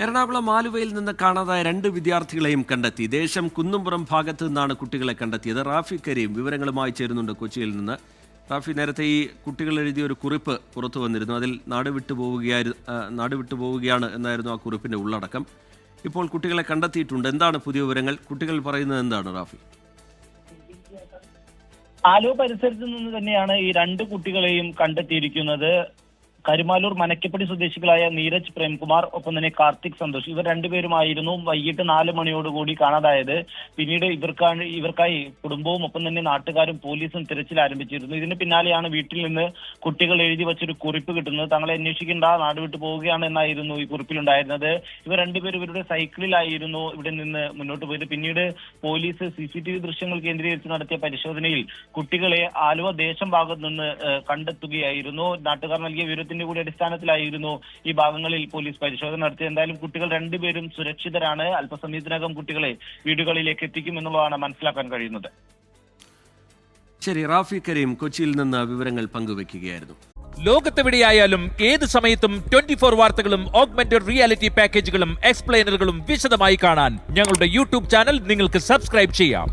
എറണാകുളം ആലുവയിൽ നിന്ന് കാണാതായ 2 വിദ്യാർത്ഥികളെയും കണ്ടെത്തി. ദേശം കുന്നുംപുറം ഭാഗത്ത് നിന്നാണ് കുട്ടികളെ കണ്ടെത്തിയത്. റാഫി കരീം വിവരങ്ങളുമായി ചേരുന്നുണ്ട് കൊച്ചിയിൽ നിന്ന്. റാഫി, നേരത്തെ ഈ കുട്ടികൾ എഴുതിയ ഒരു കുറിപ്പ് പുറത്തു വന്നിരുന്നു. അതിൽ നാട് വിട്ടു പോവുകയാണ് എന്നായിരുന്നു ആ കുറിപ്പിന്റെ ഉള്ളടക്കം. ഇപ്പോൾ കുട്ടികളെ കണ്ടെത്തിയിട്ടുണ്ട്. എന്താണ് പുതിയ വിവരങ്ങൾ? കുട്ടികൾ പറയുന്നത് എന്താണ് റാഫി? ആലുവ പരിസരത്ത് നിന്ന് തന്നെയാണ് ഈ 2 കുട്ടികളെയും കണ്ടെത്തിയിരിക്കുന്നത്. കരുമാലൂർ മനക്കപ്പടി സ്വദേശികളായ നീരജ് പ്രേംകുമാർ, ഒപ്പം തന്നെ കാർത്തിക് സന്തോഷ്. ഇവർ 2 പേരുമായിരുന്നു വൈകിട്ട് 4 മണിയോടുകൂടി കാണാതായത്. പിന്നീട് ഇവർക്കായി കുടുംബവും ഒപ്പം തന്നെ നാട്ടുകാരും പോലീസും തിരച്ചിൽ ആരംഭിച്ചിരുന്നു. ഇതിന് പിന്നാലെയാണ് വീട്ടിൽ നിന്ന് കുട്ടികൾ എഴുതി വച്ചൊരു കുറിപ്പ് കിട്ടുന്നത്. തങ്ങളെ അന്വേഷിക്കേണ്ട, നാട് വിട്ടു പോവുകയാണ് എന്നായിരുന്നു ഈ കുറിപ്പിലുണ്ടായിരുന്നത്. ഇവർ 2 പേരും ഇവരുടെ സൈക്കിളിലായിരുന്നു ഇവിടെ നിന്ന് മുന്നോട്ട് പോയത്. പിന്നീട് പോലീസ് CCTV ദൃശ്യങ്ങൾ കേന്ദ്രീകരിച്ച് നടത്തിയ പരിശോധനയിൽ കുട്ടികളെ ആലുവ ദേശം ഭാഗത്ത് നിന്ന് കണ്ടെത്തുകയായിരുന്നു. നാട്ടുകാർ നൽകിയ വിവരത്തിൽ കൂടി അടിസ്ഥാനത്തിലായിരുന്നു ഈ ഭാഗങ്ങളിൽ പോലീസ് പരിശോധന നടത്തി. എന്തായാലും കുട്ടികൾ 2 പേരും സുരക്ഷിതരാണ്. അല്പസമയത്തിനകം കുട്ടികളെ വീടുകളിലേക്ക് എത്തിക്കും എന്നുള്ളതാണ് മനസ്സിലാക്കാൻ കഴിയുന്നത്. ശരി, റാഫി കരീം കൊച്ചിയിൽ നിന്ന് വിവരങ്ങൾ പങ്കുവെക്കുകയായിരുന്നു. ലോകത്തെവിടെയായാലും ഏത് സമയത്തും 24 വാർത്തകളും ഓഗ്മെന്റഡ് റിയാലിറ്റി പാക്കേജുകളും എക്സ്പ്ലെയിനറുകളും വിശദമായി കാണാൻ ഞങ്ങളുടെ യൂട്യൂബ് ചാനൽ നിങ്ങൾക്ക് സബ്സ്ക്രൈബ് ചെയ്യാം.